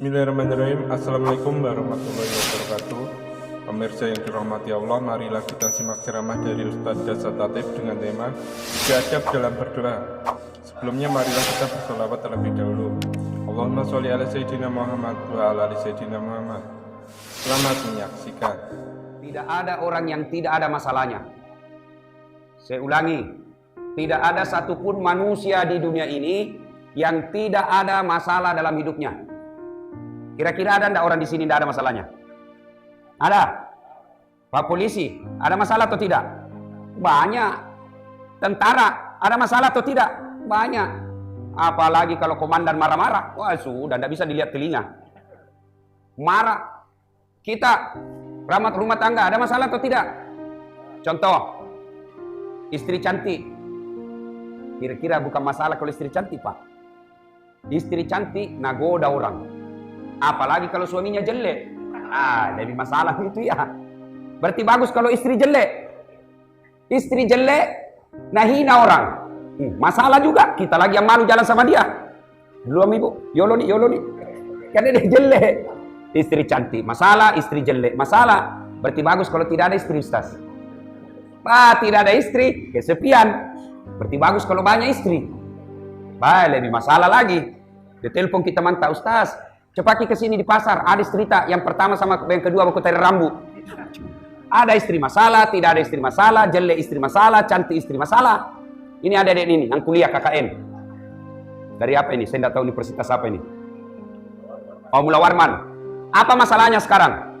Bismillahirrahmanirrahim. Assalamualaikum warahmatullahi wabarakatuh. Pemirsa yang dirahmati Allah, marilah kita simak ceramah dari Ustaz Jasad Latif dengan tema Beradab dalam berdoa. Sebelumnya marilah kita bersolawat terlebih dahulu. Allahumma sholli ala Sayyidina Muhammad wa ala ali Sayyidina Muhammad. Selamat menyaksikan. Tidak ada orang yang tidak ada masalahnya. Saya ulangi, tidak ada satupun manusia di dunia ini yang tidak ada masalah dalam hidupnya. Kira-kira ada enggak orang di sini tidak ada masalahnya? Ada? Pak polisi, ada masalah atau tidak? Banyak. Tentara, ada masalah atau tidak? Banyak. Apalagi kalau komandan marah-marah, wah sudah tidak bisa dilihat telinga. Marah. Kita, rahmat rumah tangga, ada masalah atau tidak? Contoh, istri cantik. Kira-kira bukan masalah kalau istri cantik, Pak. Istri cantik nagoda orang. Apalagi kalau suaminya jelek. Lebih masalah itu ya. Berarti bagus kalau istri jelek. Istri jelek nahina orang. Masalah juga. Kita lagi yang malu jalan sama dia. Belum ibu. Yolo nih. Karena dia jelek. Istri cantik masalah, istri jelek masalah. Berarti bagus kalau tidak ada istri, Ustaz. Tidak ada istri, kesepian. Berarti bagus kalau banyak istri. Lebih masalah lagi. Ditelepon kita mantap, Ustaz. Cepat ke sini di pasar, ada cerita yang pertama sama yang kedua aku tarik rambut. Ada istri masalah, tidak ada istri masalah, jelek istri masalah, cantik istri masalah. Ini ada adik ini yang kuliah KKN. Dari apa ini? Saya tidak tahu universitas apa ini. Mula Warman. Apa masalahnya sekarang?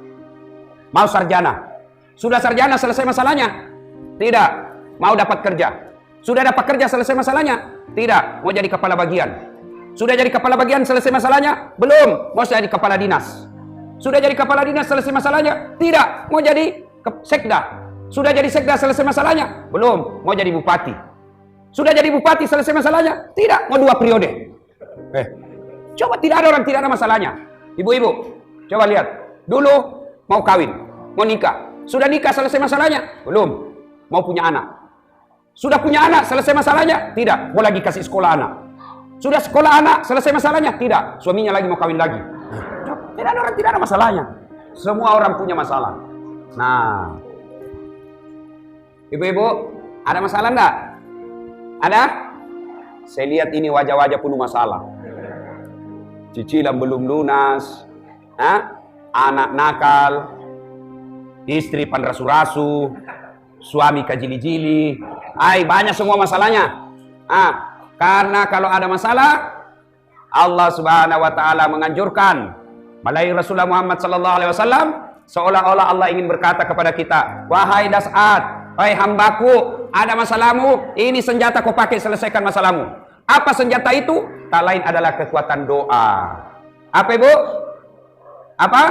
Mau sarjana. Sudah sarjana selesai masalahnya? Tidak. Mau dapat kerja. Sudah dapat kerja selesai masalahnya? Tidak. Mau jadi kepala bagian. Sudah jadi kepala bagian selesai masalahnya? Belum. Mau jadi kepala dinas. Sudah jadi kepala dinas selesai masalahnya? Tidak. Mau jadi sekda. Sudah jadi sekda selesai masalahnya? Belum. Mau jadi bupati. Sudah jadi bupati selesai masalahnya? Tidak. Mau 2 periode. Coba tidak ada orang tidak ada masalahnya. Ibu-ibu, coba lihat. Dulu mau kawin, mau nikah. Sudah nikah selesai masalahnya? Belum. Mau punya anak. Sudah punya anak selesai masalahnya? Tidak. Mau lagi kasih sekolah anak. Sudah sekolah anak, selesai masalahnya? Tidak. Suaminya lagi mau kawin lagi. Tidak ada orang tidak ada masalahnya. Semua orang punya masalah. Nah, ibu-ibu, ada masalah enggak? Ada? Saya lihat ini wajah-wajah penuh masalah. Cicilan belum lunas, anak nakal, istri panrasu-rasu, suami kajili-jili. Banyak semua masalahnya. Karena kalau ada masalah, Allah Subhanahu wa taala menganjurkan melalui Rasulullah Muhammad sallallahu alaihi wasallam, seolah-olah Allah ingin berkata kepada kita, wahai Das'ad, wahai hambaku, ada masalahmu, ini senjata kau pakai selesaikan masalahmu. Apa senjata itu? Tak lain adalah kekuatan doa. Apa Ibu? Apa?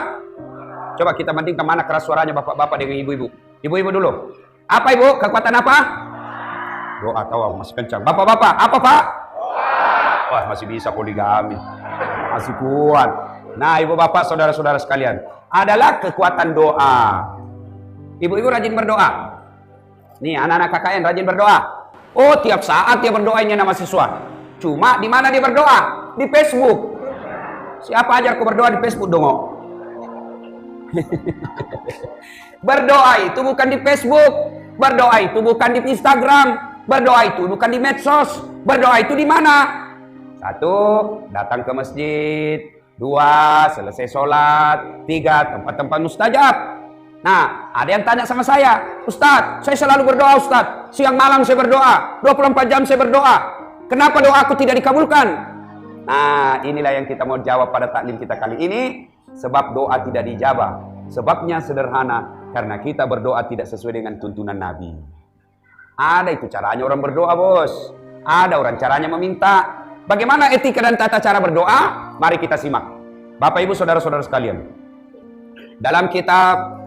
Coba kita bandingkan mana keras suaranya bapak-bapak dengan ibu-ibu. Ibu-ibu dulu. Apa Ibu? Kekuatan apa? Doa. Tahu masih kencang. Bapak-bapak, apa Pak? Wah, masih bisa poligami. Masih kuat. Nah, ibu bapak, saudara-saudara sekalian, adalah kekuatan doa. Ibu-ibu rajin berdoa. Nih, anak-anak KKN rajin berdoa. Oh, tiap saat dia berdoa ini nama siswa. Cuma di mana dia berdoa? Di Facebook. Siapa ajar aku berdoa di Facebook dong? Berdoa itu bukan di Facebook. Berdoa itu bukan di Instagram. Berdoa itu bukan di medsos. Berdoa itu di mana? 1, datang ke masjid. 2, selesai sholat. 3, tempat-tempat mustajab. Nah, ada yang tanya sama saya, Ustadz, saya selalu berdoa Ustadz. Siang malam saya berdoa. 24 jam saya berdoa. Kenapa doa aku tidak dikabulkan? Nah, inilah yang kita mau jawab pada taklim kita kali ini. Sebab doa tidak dijabah. Sebabnya sederhana. Karena kita berdoa tidak sesuai dengan tuntunan Nabi. Ada itu caranya orang berdoa, bos. Ada orang caranya meminta. Bagaimana etika dan tata cara berdoa? Mari kita simak. Bapak Ibu saudara-saudara sekalian. Dalam kitab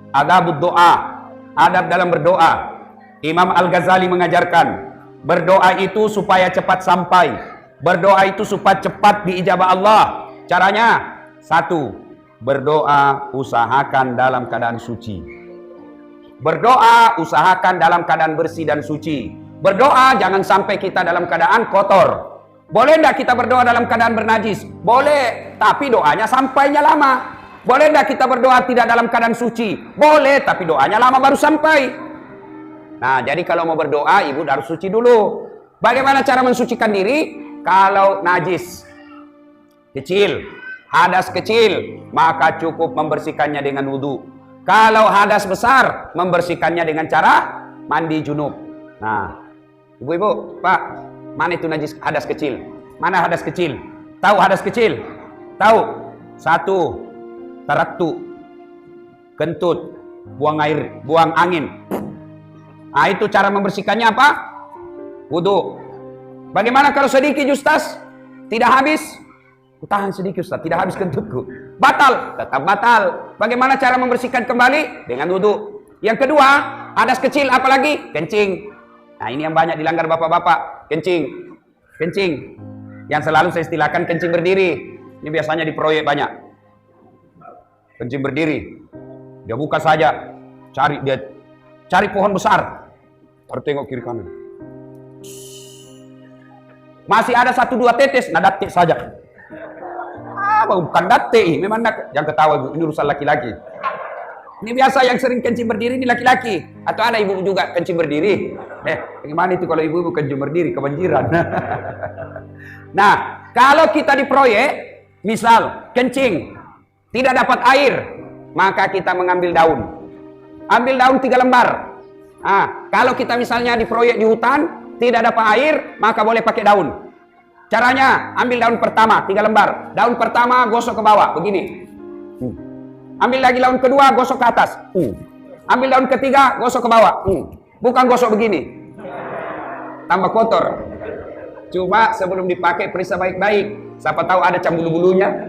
Adabud Doa, adab dalam berdoa, Imam Al-Ghazali mengajarkan, berdoa itu supaya cepat sampai. Berdoa itu supaya cepat diijabah Allah. Caranya, 1, berdoa usahakan dalam keadaan suci. Berdoa usahakan dalam keadaan bersih dan suci. Berdoa jangan sampai kita dalam keadaan kotor. Boleh enggak kita berdoa dalam keadaan bernajis? Boleh, tapi doanya sampainya lama. Boleh enggak kita berdoa tidak dalam keadaan suci? Boleh, tapi doanya lama baru sampai. Nah, jadi kalau mau berdoa, ibu harus suci dulu. Bagaimana cara mensucikan diri? Kalau najis kecil, hadas kecil, maka cukup membersihkannya dengan wudhu. Kalau hadas besar, membersihkannya dengan cara mandi junub. Nah, ibu-ibu, Pak, mana itu najis hadas kecil? Mana hadas kecil? Tahu hadas kecil? Tahu? 1, taraktu, kentut, buang air, buang angin. Nah, itu cara membersihkannya apa? Wudhu. Bagaimana kalau sedikit, Ustaz? Tidak habis? Tahan sedikit, Ustaz, tidak habis kentutku. Batal, tetap batal. Bagaimana cara membersihkan kembali? Dengan wudhu. Yang kedua, hadas kecil apalagi? Kencing. Nah, ini yang banyak dilanggar bapak-bapak. Kencing. Kencing. Yang selalu saya istilahkan kencing berdiri. Ini biasanya di proyek banyak. Kencing berdiri. Dia buka saja. Cari pohon besar. Baru tengok kiri kanan. Masih ada 1-2 tetes, nah datik saja. Bukan datik, memang jangan ketawa ibu, ini urusan laki-laki. Ini biasa yang sering kencing berdiri ini laki-laki. Atau ada ibu juga kencing berdiri. Gimana itu kalau ibu kencing berdiri, kebanjiran. Nah, kalau kita di proyek, misal kencing, tidak dapat air, maka kita mengambil daun. Ambil daun 3 lembar. Nah, kalau kita misalnya di proyek di hutan, tidak dapat air, maka boleh pakai daun. Caranya, ambil daun pertama, 3 lembar. Daun pertama gosok ke bawah, begini. Ambil lagi daun kedua, gosok ke atas. Ambil daun ketiga, gosok ke bawah. Bukan gosok begini. Tambah kotor. Cuma sebelum dipakai, periksa baik-baik. Siapa tahu ada cam bulu-bulunya.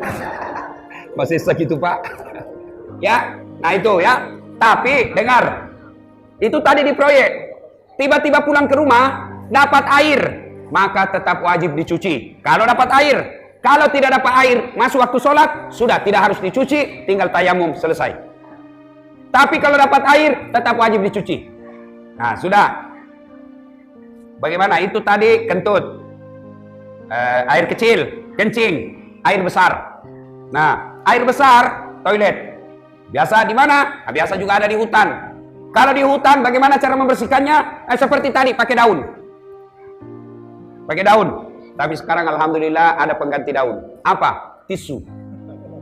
Masih sakit itu, Pak. Ya, nah itu ya. Tapi, dengar. Itu tadi di proyek. Tiba-tiba pulang ke rumah, dapat air. Maka tetap wajib dicuci. Kalau dapat air, kalau tidak dapat air, masuk waktu sholat, sudah tidak harus dicuci, tinggal tayamum, selesai. Tapi kalau dapat air, tetap wajib dicuci. Nah, sudah. Bagaimana? Itu tadi kentut, air kecil, kencing, air besar. Nah, air besar, toilet. Biasa di mana? Nah, biasa juga ada di hutan. Kalau di hutan, bagaimana cara membersihkannya? Seperti tadi, pakai daun. Pakai daun. Tapi sekarang alhamdulillah ada pengganti daun. Apa? Tisu.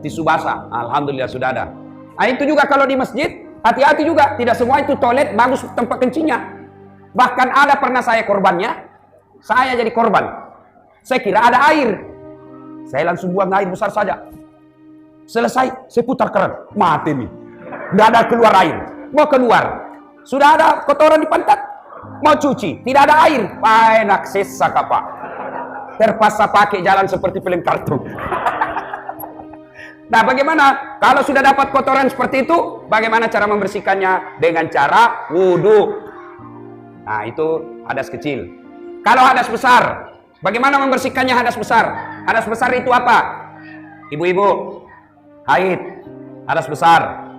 Tisu basah. Alhamdulillah sudah ada. Nah, itu juga kalau di masjid, hati-hati juga. Tidak semua itu toilet bagus tempat kencingnya. Bahkan ada pernah saya korbannya. Saya jadi korban. Saya kira ada air. Saya langsung buang air besar saja. Selesai, saya putar keran. Mati nih. Tidak ada keluar air. Mau keluar. Sudah ada kotoran di pantat. Mau cuci, tidak ada air. Enak sisa Pak. Terpaksa pakai jalan seperti film kartun. Nah, bagaimana? Kalau sudah dapat kotoran seperti itu, bagaimana cara membersihkannya? Dengan cara wudhu. Nah, itu hadas kecil. Kalau hadas besar, bagaimana membersihkannya hadas besar? Hadas besar itu apa? Ibu-ibu, haid, hadas besar,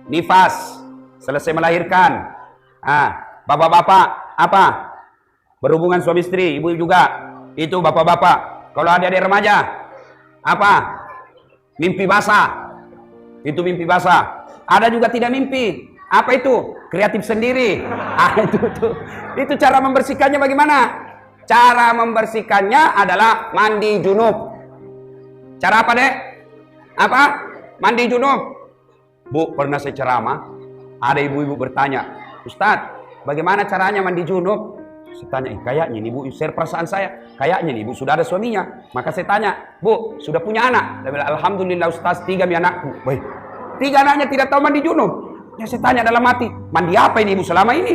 nifas, selesai melahirkan. Bapak-bapak, apa? Berhubungan suami istri, ibu juga. Itu bapak-bapak. Kalau adik-adik remaja, apa? Mimpi basah. Itu mimpi basah. Ada juga tidak mimpi. Apa itu? Kreatif sendiri. Itu cara membersihkannya bagaimana? Cara membersihkannya adalah mandi junub. Cara apa, Dek? Apa? Mandi junub. Bu, pernah saya ceramah, ada ibu-ibu bertanya, Ustadz, bagaimana caranya mandi junub? Saya tanya, kayaknya nih Bu, share perasaan saya. Kayaknya nih Bu, sudah ada suaminya. Maka saya tanya, Bu, sudah punya anak? Dia bilang, alhamdulillah Ustaz, 3 anakku. Baik. 3 anaknya tidak tahu mandi junub. Ya saya tanya dalam hati, mandi apa ini Ibu selama ini?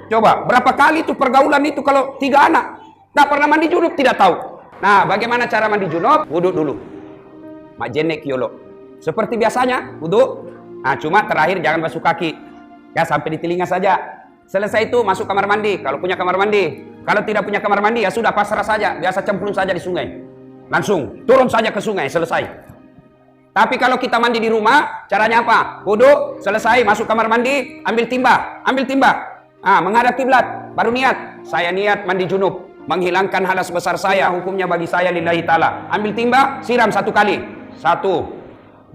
Coba, berapa kali itu pergaulan itu kalau 3 anak? Tak pernah mandi junub, tidak tahu. Nah, bagaimana cara mandi junub? Wudhu dulu. Mak jenek yolo. Seperti biasanya, wudhu. Nah, cuma terakhir jangan basuh kaki. Ya, sampai di telinga saja. Selesai itu masuk kamar mandi, kalau punya kamar mandi. Kalau tidak punya kamar mandi, ya sudah pasrah saja. Biasa cemplung saja di sungai. Langsung, turun saja ke sungai, selesai. Tapi kalau kita mandi di rumah, caranya apa? Wudhu, selesai, masuk kamar mandi, ambil timba. Menghadap kiblat, baru niat. Saya niat mandi junub. menghilangkan hadas besar saya, hukumnya bagi saya lillahi ta'ala. Ambil timba, siram 1 kali. 1,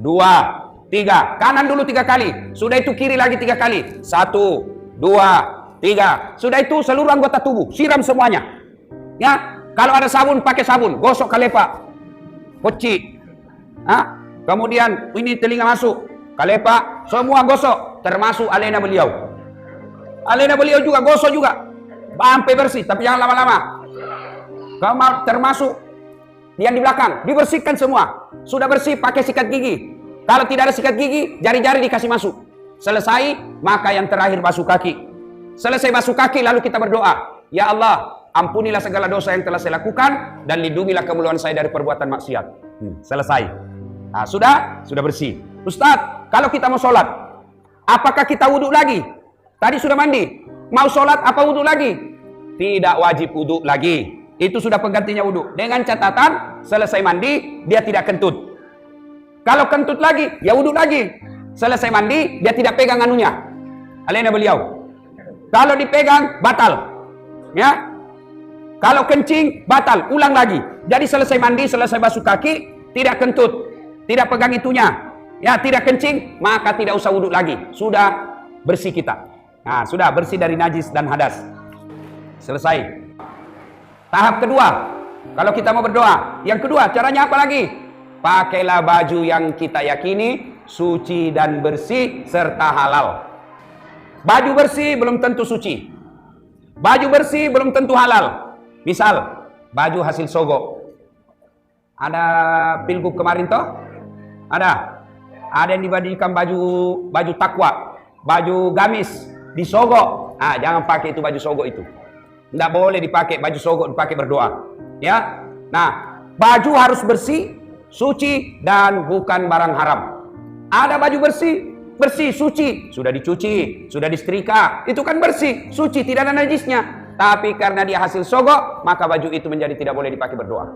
2, 3. Kanan dulu 3 kali. Sudah itu kiri lagi 3 kali. 1, 2, 3. Sudah itu seluruh anggota tubuh, siram semuanya. Ya, kalau ada sabun pakai sabun, gosok kalepa, poci. Kemudian ini telinga masuk, kalepa, semua gosok, termasuk alena beliau. Alena beliau juga gosok juga, sampai bersih, tapi jangan lama-lama. Termasuk yang di belakang, dibersihkan semua. Sudah bersih, pakai sikat gigi. Kalau tidak ada sikat gigi, jari-jari dikasih masuk. Selesai, maka yang terakhir basuh kaki. Selesai basuh kaki, lalu kita berdoa. Ya Allah, ampunilah segala dosa yang telah saya lakukan, dan lindungilah kemuliaan saya dari perbuatan maksiat. Selesai. Nah, sudah bersih. Ustadz, kalau kita mau sholat, apakah kita wudhu lagi? Tadi sudah mandi. Mau sholat, apa wudhu lagi? Tidak wajib wudhu lagi. Itu sudah penggantinya wudhu. Dengan catatan, selesai mandi, dia tidak kentut. Kalau kentut lagi, ya wudhu lagi. Selesai mandi, dia tidak pegang anunya. Alena beliau. Kalau dipegang, batal. Ya. Kalau kencing, batal. Ulang lagi. Jadi selesai mandi, selesai basuh kaki, tidak kentut. Tidak pegang itunya. Ya, tidak kencing, maka tidak usah wudhu lagi. Sudah bersih kita. Nah, sudah bersih dari najis dan hadas. Selesai. Tahap kedua, kalau kita mau berdoa. Yang kedua, caranya apa lagi? Pakailah baju yang kita yakini suci dan bersih serta halal. Baju bersih belum tentu suci. Baju bersih belum tentu halal. Misal, baju hasil sogok. Ada pilgub kemarin toh? Ada yang dibadikan baju takwa, baju gamis disogok. Jangan pakai itu baju sogok itu. Tidak boleh dipakai baju sogok, dipakai berdoa. Ya. Nah, baju harus bersih, suci, dan bukan barang haram. Ada baju bersih, suci, sudah dicuci, sudah disetrika, itu kan bersih, suci, tidak ada najisnya. Tapi karena dia hasil sogok, maka baju itu menjadi tidak boleh dipakai berdoa.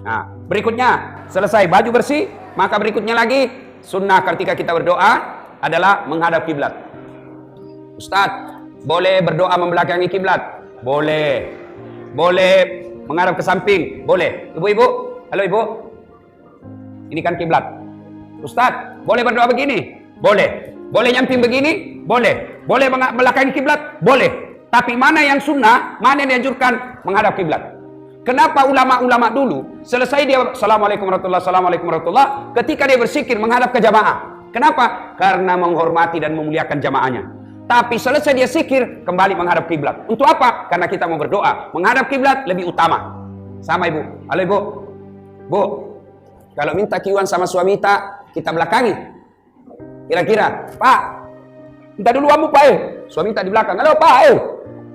Nah, berikutnya, selesai baju bersih, maka berikutnya lagi, sunnah ketika kita berdoa adalah menghadap kiblat. Ustadz, boleh berdoa membelakangi kiblat? Boleh. Boleh menghadap ke samping? Boleh. Ibu-ibu, halo ibu. Ini kan kiblat. Ustadz, boleh berdoa begini? Boleh. Boleh nyamping begini? Boleh. Boleh belakangi kiblat? Boleh. Tapi mana yang sunnah, mana yang dianjurkan menghadap kiblat? Kenapa ulama-ulama dulu selesai dia Assalamualaikum warahmatullahi Assalamualaikum warahmatullahi, ketika dia berzikir menghadap ke jamaah? Kenapa? Karena menghormati dan memuliakan jamaahnya. Tapi selesai dia zikir kembali menghadap kiblat. Untuk apa? Karena kita mau berdoa. Menghadap kiblat lebih utama. Sama ibu. Halo ibu. Bu, kalau minta kiuan sama suami kita belakangi. Kira-kira, Pak, minta dulu kamu Pak. Suami di belakang. Halo Pak.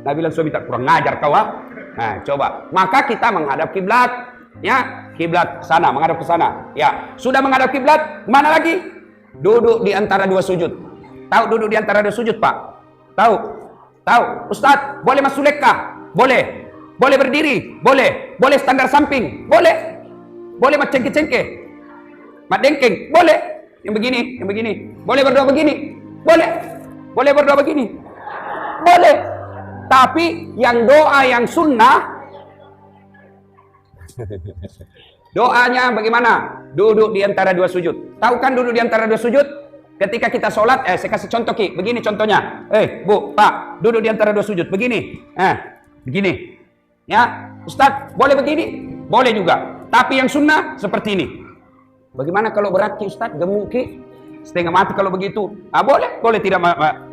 Nah bilang suami kurang ngajar kau. Nah, coba. Maka kita menghadap kiblat, ya, kiblat sana, menghadap ke sana. Ya, sudah menghadap kiblat, mana lagi? Duduk di antara dua sujud. Tahu duduk di antara dua sujud, Pak? Tahu? Tahu. Ustadz, boleh masuk lekah? Boleh. Boleh berdiri? Boleh. Boleh standar samping? Boleh. Boleh mat cengke-cengke? Mat dengkeng? Boleh. Yang begini. Boleh berdoa begini? Boleh. Boleh berdoa begini? Boleh. Tapi yang doa yang sunnah, doanya bagaimana? Duduk di antara dua sujud. Tahu kan duduk di antara dua sujud? Ketika kita sholat, saya kasih contoh Ki. Begini contohnya. Bu, Pak, duduk di antara dua sujud. Begini. Begini. Ya, Ustadz, boleh begini? Boleh juga. Tapi yang sunnah seperti ini. Bagaimana kalau berat Ki Ustadz? Gemuk Ki? Setengah mati kalau begitu. Boleh.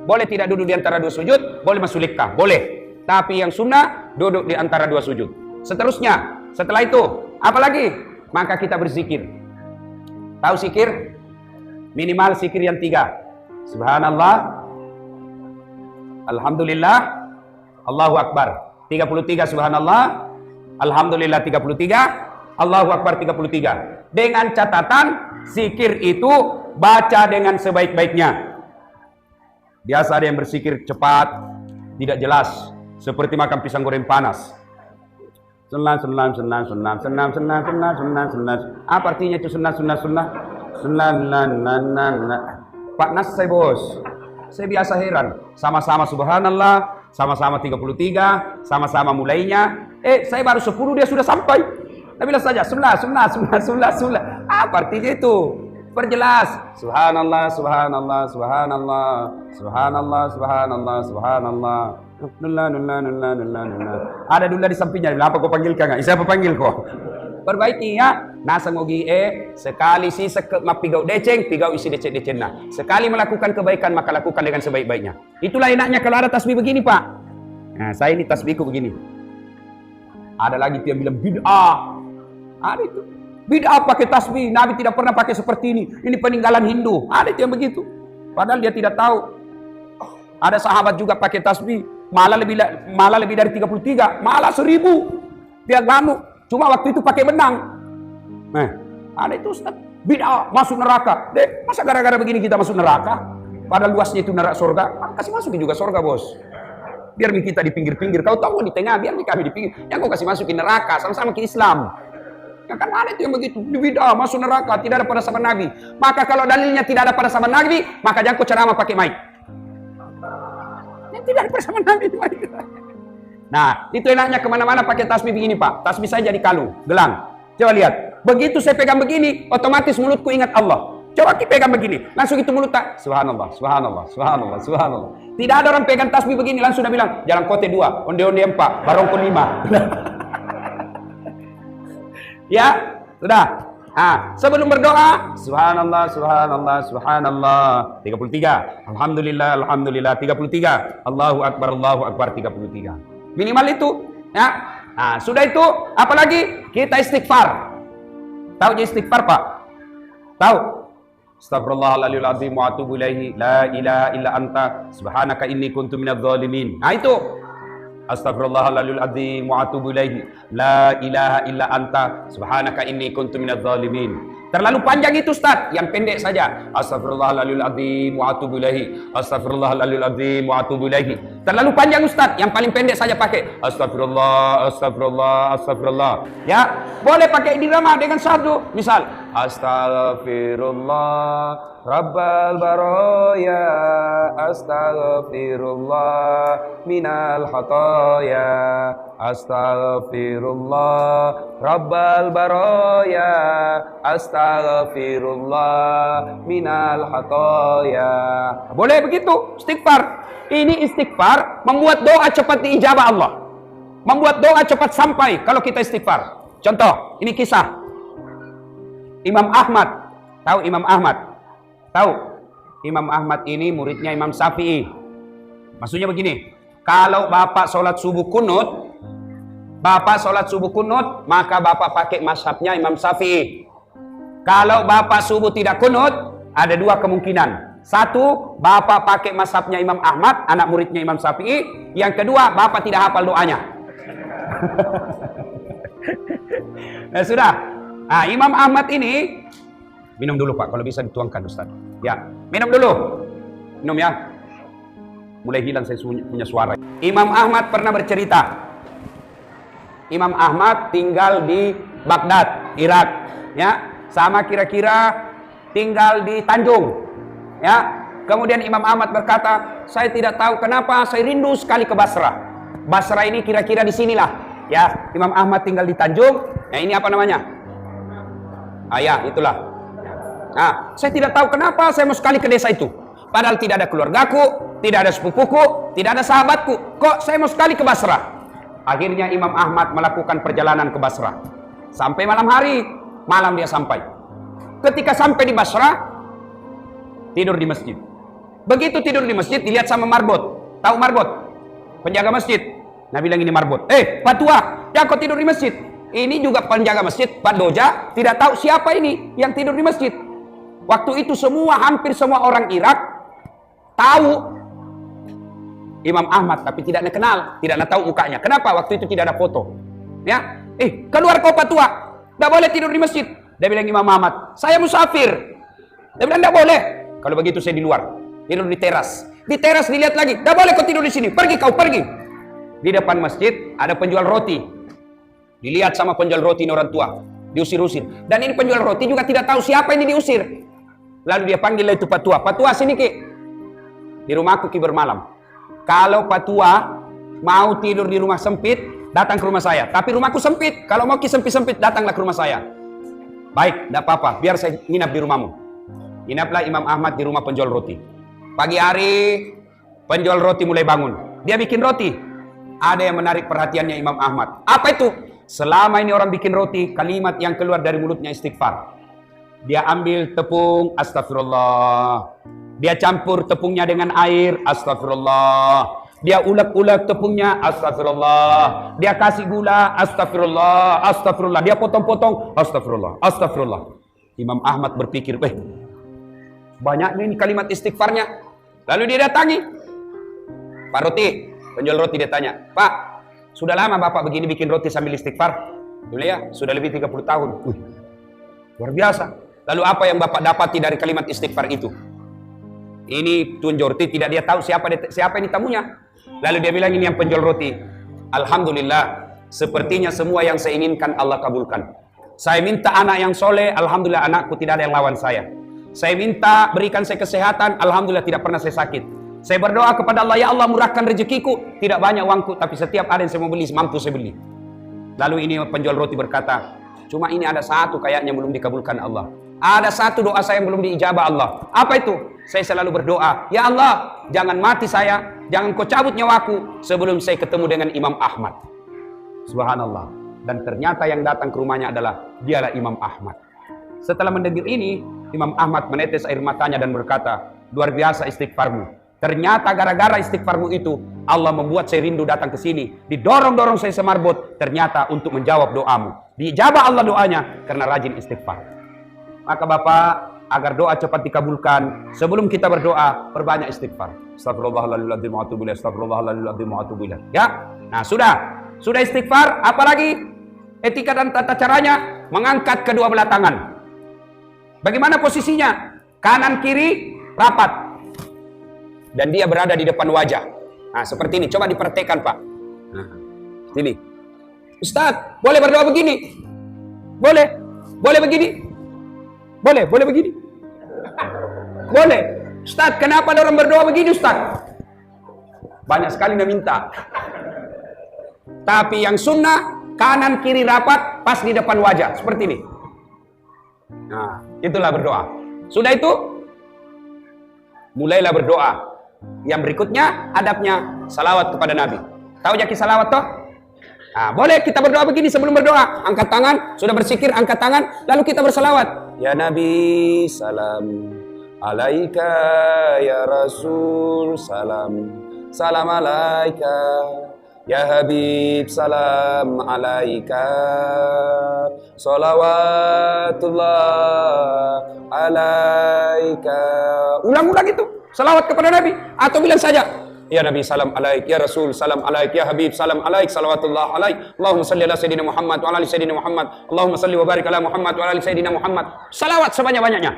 Boleh tidak duduk di antara dua sujud. Boleh masuk lekah. Boleh. Tapi yang sunnah, duduk di antara dua sujud. Seterusnya, setelah itu, apa lagi? Maka kita berzikir. Tahu zikir? Minimal zikir yang 3. Subhanallah, Alhamdulillah, Allahu Akbar. 33 subhanallah, Alhamdulillah 33, Allahu Akbar 33. Dengan catatan, zikir itu baca dengan sebaik-baiknya. Biasa ada yang berzikir cepat, tidak jelas, seperti makan pisang goreng panas. Senang. Apa artinya itu senang? Pak Nas saya bos, saya biasa heran. Sama-sama subhanallah, Sama-sama 33, sama-sama mulainya. Saya baru 10, dia sudah sampai. Nah, bilang saja 11. Apa artinya itu? Perjelas. Subhanallah, subhanallah, subhanallah. Subhanallah, subhanallah, subhanallah. Nullah. Ada dulu di sampingnya. Apa kau panggil nggak? Siapa panggil kau? Perbaiki ya. Nasa ngogi sekali si mapigau deceng, pigau isi deceng nah. Sekali melakukan kebaikan maka lakukan dengan sebaik-baiknya. Itulah enaknya kalau ada tasbih begini, Pak. Nah, saya ini tasbihku begini. Ada lagi yang bilang bid'ah. Ada itu. Bid'ah pakai tasbih. Nabi tidak pernah pakai seperti ini. Ini peninggalan Hindu. Ada itu yang begitu. Padahal dia tidak tahu. Ada sahabat juga pakai tasbih. Malah lebih dari 33. Malah 1000. Dia ganu. Cuma waktu itu pakai benang. Nah, ada itu Ustaz. Bid'ah masuk neraka. Masa gara-gara begini kita masuk neraka? Padahal luasnya itu neraka surga. Kasih masukin juga surga, Bos. Biar kita di pinggir-pinggir. Kau tahu di tengah, biar kami di pinggir. Yang kau kasih masukin neraka, sama-sama ke Islam. Ya kan ada itu yang begitu. Bid'ah masuk neraka, tidak ada pada zaman Nabi. Maka kalau dalilnya tidak ada pada zaman Nabi, maka jangan kau ceramah pakai mic. Yang tidak ada pada zaman Nabi. Nah, itu enaknya kemana-mana pakai tasbih begini, Pak. Tasbih saya jadi kalung, gelang. Coba lihat. Begitu saya pegang begini, otomatis mulutku ingat Allah. Coba kita pegang begini, langsung itu mulut tak. Subhanallah, subhanallah, subhanallah, subhanallah. Tidak ada orang pegang tasbih begini, langsung sudah bilang, jalan kote 2, onde-onde 4, barongko 5. Ya, sudah. Sebelum berdoa, subhanallah, subhanallah, subhanallah. 33. Alhamdulillah, alhamdulillah. 33. Allahu akbar 33. Minimal itu, ya. Sudah itu, apalagi kita istighfar. Tahu istighfar, Pak? Tahu? Astagfirullahaladzim wa atubu ilaihi, la ilaha illa anta, subhanaka inni kuntu minadz zalimin. Itu. Astagfirullahaladzim wa atubu ilaihi, la ilaha illa anta, subhanaka inni kuntu minadz zalimin. Terlalu panjang itu, Ustaz. Yang pendek saja. Astagfirullahaladzim wa atubu ilaihi. Astagfirullahaladzim wa atubu ilaihi. Terlalu panjang, Ustaz. Yang paling pendek saja pakai astagfirullah, astagfirullah, astagfirullah. Ya, boleh pakai dirama dengan satu. Misal, astagfirullah Rabbal baraya, astaghfirullah minal khataya, astaghfirullah Rabbal baraya, astaghfirullah minal khataya. Boleh begitu, istighfar. Ini istighfar membuat doa cepat diijabah Allah. Membuat doa cepat sampai kalau kita istighfar. Contoh, ini kisah Imam Ahmad. Tahu Imam Ahmad? Tahu, Imam Ahmad ini muridnya Imam Syafi'i. Maksudnya begini, kalau bapak sholat subuh kunut, maka bapak pakai mazhabnya Imam Syafi'i. Kalau bapak subuh tidak kunut, ada dua kemungkinan. Satu, bapak pakai mazhabnya Imam Ahmad, anak muridnya Imam Syafi'i. Yang kedua, bapak tidak hafal doanya. Nah, sudah. Imam Ahmad ini minum dulu, Pak, kalau bisa dituangkan, Ustaz. Ya, minum dulu. Minum ya. Mulai hilang saya punya suara. Imam Ahmad pernah bercerita. Imam Ahmad tinggal di Baghdad, Irak. Ya, sama kira-kira tinggal di Tanjung. Ya. Kemudian Imam Ahmad berkata, saya tidak tahu kenapa saya rindu sekali ke Basrah. Basrah ini kira-kira di sinilah. Ya, Imam Ahmad tinggal di Tanjung. Nah, ini apa namanya? Ya, itulah. Nah, saya tidak tahu kenapa saya mau sekali ke desa itu. Padahal tidak ada keluargaku, tidak ada sepupuku, tidak ada sahabatku. Kok saya mau sekali ke Basrah? Akhirnya Imam Ahmad melakukan perjalanan ke Basrah. Sampai malam hari, malam dia sampai. Ketika sampai di Basrah, tidur di masjid. Begitu tidur di masjid, dilihat sama marbot. Tahu marbot? Penjaga masjid. Nah, bilang ini marbot. Pak Tua, ya kau tidur di masjid. Ini juga penjaga masjid, Pak Doja, tidak tahu siapa ini yang tidur di masjid. Waktu itu hampir semua orang Irak tahu Imam Ahmad, tapi tidak kenal, tidak tahu mukanya. Kenapa? Waktu itu tidak ada foto. Ya, keluar kau Pak Tua, tidak boleh tidur di masjid. Dia bilang Imam Ahmad, saya musafir. Dia bilang tidak boleh. Kalau begitu saya di luar, tidur di teras. Di teras dilihat lagi, tidak boleh kau tidur di sini. Pergi kau, pergi. Di depan masjid ada penjual roti. Dilihat sama penjual roti ini orang tua, diusir-usir. Dan ini penjual roti juga tidak tahu siapa ini diusir. Lalu dia panggil itu Pak Tua. Pak Tua, sini Ki. Di rumahku Ki bermalam. Kalau Pak Tua mau tidur di rumah sempit, datang ke rumah saya. Tapi rumahku sempit, kalau mau sempit-sempit, datanglah ke rumah saya. Baik, tidak apa-apa, biar saya nginap di rumahmu. Nginaplah Imam Ahmad di rumah penjual roti. Pagi hari, penjual roti mulai bangun. Dia bikin roti. Ada yang menarik perhatiannya Imam Ahmad. Apa itu? Selama ini orang bikin roti, kalimat yang keluar dari mulutnya istighfar. Dia ambil tepung, astagfirullah. Dia campur tepungnya dengan air, astagfirullah. Dia ulek-ulek tepungnya, astagfirullah. Dia kasih gula, astagfirullah, astagfirullah. Dia potong-potong, astagfirullah, astagfirullah. Imam Ahmad berpikir, banyak ini kalimat istighfarnya. Lalu dia datangi Pak Roti, penjual roti. Dia tanya, Pak, sudah lama Bapak begini bikin roti sambil istighfar? Ya, sudah lebih 30 tahun. Luar biasa. Lalu apa yang Bapak dapati dari kalimat istighfar itu? Ini penjual roti, tidak dia tahu siapa ini tamunya. Lalu dia bilang, ini yang penjual roti. Alhamdulillah, sepertinya semua yang saya inginkan Allah kabulkan. Saya minta anak yang soleh, alhamdulillah anakku tidak ada yang lawan saya. Saya minta berikan saya kesehatan, alhamdulillah tidak pernah saya sakit. Saya berdoa kepada Allah, ya Allah murahkan rezekiku. Tidak banyak uangku, tapi setiap ada yang saya mau beli, mampu saya beli. Lalu ini penjual roti berkata, cuma ini ada satu kayaknya belum dikabulkan Allah. Ada satu doa saya yang belum diijabah Allah. Apa itu? Saya selalu berdoa, ya Allah, jangan mati saya, jangan kau cabut nyawaku sebelum saya ketemu dengan Imam Ahmad. Subhanallah. Dan ternyata yang datang ke rumahnya dialah Imam Ahmad. Setelah mendengar ini, Imam Ahmad menetes air matanya dan berkata, luar biasa istighfarmu. Ternyata gara-gara istighfarmu itu, Allah membuat saya rindu datang ke sini. Didorong-dorong saya semarbot, ternyata untuk menjawab doamu. Dijabah Allah doanya karena rajin istighfar. Maka Bapak, agar doa cepat dikabulkan, sebelum kita berdoa, perbanyak istighfar. Astagfirullahaladzim wa atubu ilaih, astagfirullahaladzim wa atubu ilaih. Ya, nah sudah istighfar, apalagi etika dan tata caranya, mengangkat kedua belah tangan. Bagaimana posisinya? Kanan kiri rapat. Dan dia berada di depan wajah. Nah, seperti ini. Coba diperhatikan, Pak. Nah, ini. Ustaz, boleh berdoa begini? Boleh. Boleh begini? Boleh begini? Boleh. Ustaz, kenapa ada orang berdoa begini, Ustaz? Banyak sekali yang minta. Tapi yang sunnah, kanan kiri rapat, pas di depan wajah. Seperti ini. Nah, itulah berdoa. Sudah itu, mulailah berdoa. Yang berikutnya, adabnya, salawat kepada Nabi. Tahu jaki salawat toh? Nah, boleh kita berdoa begini sebelum berdoa. Angkat tangan, sudah bersikir, angkat tangan, lalu kita bersalawat. Ya Nabi, salam alaika, ya Rasul, salam alaika. Ya Habib, salam alaika. Salawatullah alaika. Ulang-ulang itu. Salawat kepada Nabi. Atau bilang saja, ya Nabi, salam alaik. Ya Rasul, salam alaik. Ya Habib, salam alaik. Salawatullah alaik. Allahumma salli ala Sayyidina Muhammad wa ala ali Sayyidina Muhammad. Allahumma salli wa barik ala Muhammad wa ala ali Sayyidina Muhammad. Salawat sebanyak-banyaknya.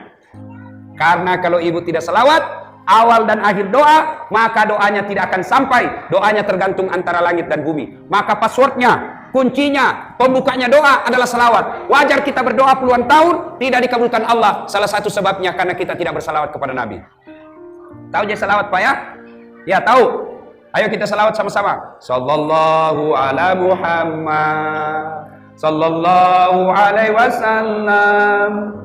Karena kalau ibu tidak salawat, awal dan akhir doa, maka doanya tidak akan sampai. Doanya tergantung antara langit dan bumi. Maka passwordnya, kuncinya, pembukanya doa adalah salawat. Wajar kita berdoa puluhan tahun, tidak dikabulkan Allah. Salah satu sebabnya karena kita tidak bersalawat kepada Nabi. Tahu aja salawat Pak ya? Ya tahu. Ayo kita salawat sama-sama. Sallallahu ala Muhammad. Sallallahu alaihi wasallam.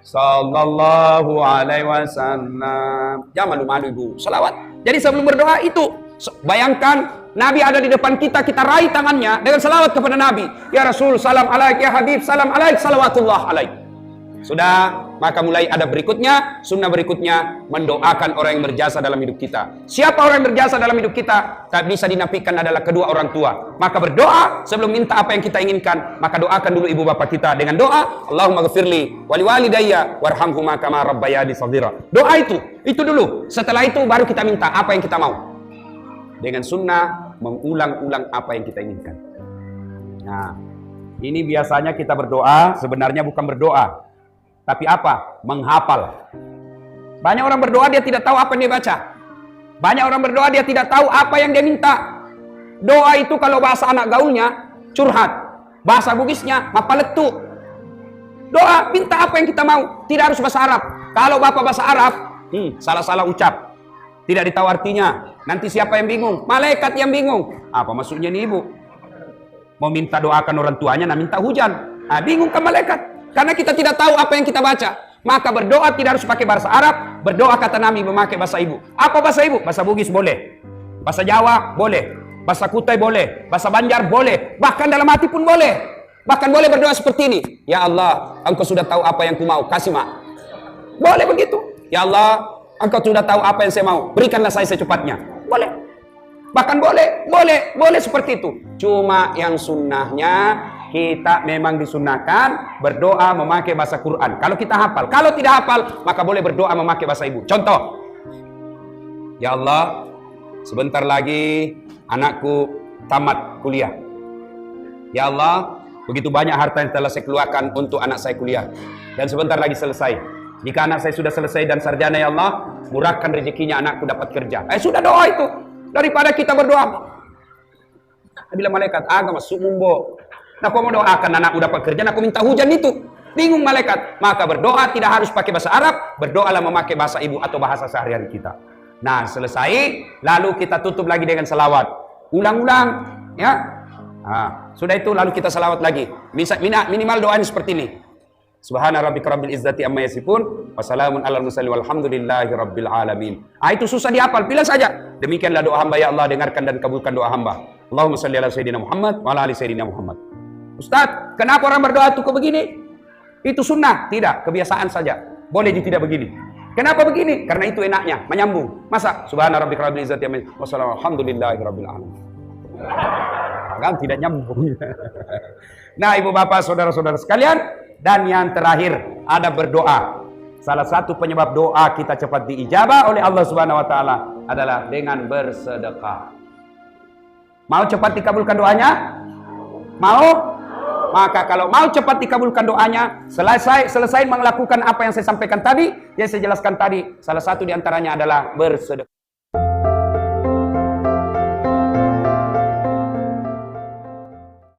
Sallallahu alaihi wasallam. Jangan malu-malu ibu. Salawat. Jadi sebelum berdoa itu, bayangkan Nabi ada di depan kita, kita raih tangannya dengan salawat kepada Nabi. Ya Rasul, salam alaik. Ya Habib, salam alaik. Salawatullah alaik. Sudah, maka mulai ada berikutnya, sunnah berikutnya, mendoakan orang yang berjasa dalam hidup kita. Siapa orang yang berjasa dalam hidup kita? Tak bisa dinafikan adalah kedua orang tua. Maka berdoa sebelum minta apa yang kita inginkan, maka doakan dulu ibu bapak kita dengan doa, Allahumma ghafirli wali walidayya warhamhuma kama rabbayani shaghira. Doa itu dulu. Setelah itu baru kita minta apa yang kita mau. Dengan sunnah mengulang-ulang apa yang kita inginkan. Nah, ini biasanya kita berdoa, sebenarnya bukan berdoa. Tapi apa? Menghafal. Banyak orang berdoa dia tidak tahu apa yang dia baca. Banyak orang berdoa dia tidak tahu apa yang dia minta. Doa itu kalau bahasa anak gaulnya curhat. Bahasa Bugisnya mapaletu. Doa minta apa yang kita mau. Tidak harus bahasa Arab. Kalau Bapak bahasa Arab, salah-salah ucap. Tidak ditahu artinya. Nanti siapa yang bingung? Malaikat yang bingung. Apa maksudnya nih ibu? Mau minta doakan orang tuanya, nah minta hujan. Nah, bingung kan malaikat. Karena kita tidak tahu apa yang kita baca. Maka berdoa tidak harus pakai bahasa Arab. Berdoa kata Nabi memakai bahasa ibu. Apa bahasa ibu? Bahasa Bugis boleh. Bahasa Jawa boleh. Bahasa Kutai boleh. Bahasa Banjar boleh. Bahkan dalam hati pun boleh. Bahkan boleh berdoa seperti ini. Ya Allah, Engkau sudah tahu apa yang ku mau. Kasih mak. Boleh begitu. Ya Allah, Engkau sudah tahu apa yang saya mau. Berikanlah saya secepatnya. Boleh. Bahkan boleh seperti itu. Cuma yang sunnahnya kita memang disunahkan berdoa memakai bahasa Quran. Kalau kita hafal. Kalau tidak hafal, maka boleh berdoa memakai bahasa ibu. Contoh. Ya Allah, sebentar lagi anakku tamat kuliah. Ya Allah, begitu banyak harta yang telah saya keluarkan untuk anak saya kuliah. Dan sebentar lagi selesai. Jika anak saya sudah selesai dan sarjana, ya Allah, murahkan rezekinya anakku dapat kerja. Sudah doa itu. Daripada kita berdoa. Bila malaikat, agama sumumbo. Nah, kau mau doakan anakku dapat kerja, nah, aku minta hujan itu. Bingung malaikat. Maka berdoa tidak harus pakai bahasa Arab. Berdoalah memakai bahasa ibu atau bahasa sehari-hari kita. Nah, selesai. Lalu kita tutup lagi dengan salawat. Ulang-ulang. Ya. Nah, sudah itu lalu kita salawat lagi. Minimal doanya seperti ini. Subhana rabbika rabbil izzati amma yasifun wa salamun alal mursalin walhamdulillahi rabbil alamin. Itu susah dihafal, pilih saja. Demikianlah doa hamba, ya Allah, dengarkan dan kabulkan doa hamba. Allahumma shalli ala sayyidina Muhammad wa ala ali sayyidina Muhammad. Ustaz, kenapa orang berdoa itu kok begini? Itu sunnah? Tidak, kebiasaan saja. Boleh tidak begini. Kenapa begini? Karena itu enaknya, menyambung. Masa subhana rabbika rabbil izzati amma yasifun wa salamun alhamdulillahi rabbil alamin. Kan tidak nyambung. Nah, ibu bapak, saudara-saudara sekalian, dan yang terakhir ada berdoa. Salah satu penyebab doa kita cepat diijabah oleh Allah Subhanahu wa taala adalah dengan bersedekah. Mau cepat dikabulkan doanya? Mau? Maka kalau mau cepat dikabulkan doanya, selesai melakukan apa yang saya sampaikan tadi, yang saya jelaskan tadi, salah satu diantaranya adalah bersedekah.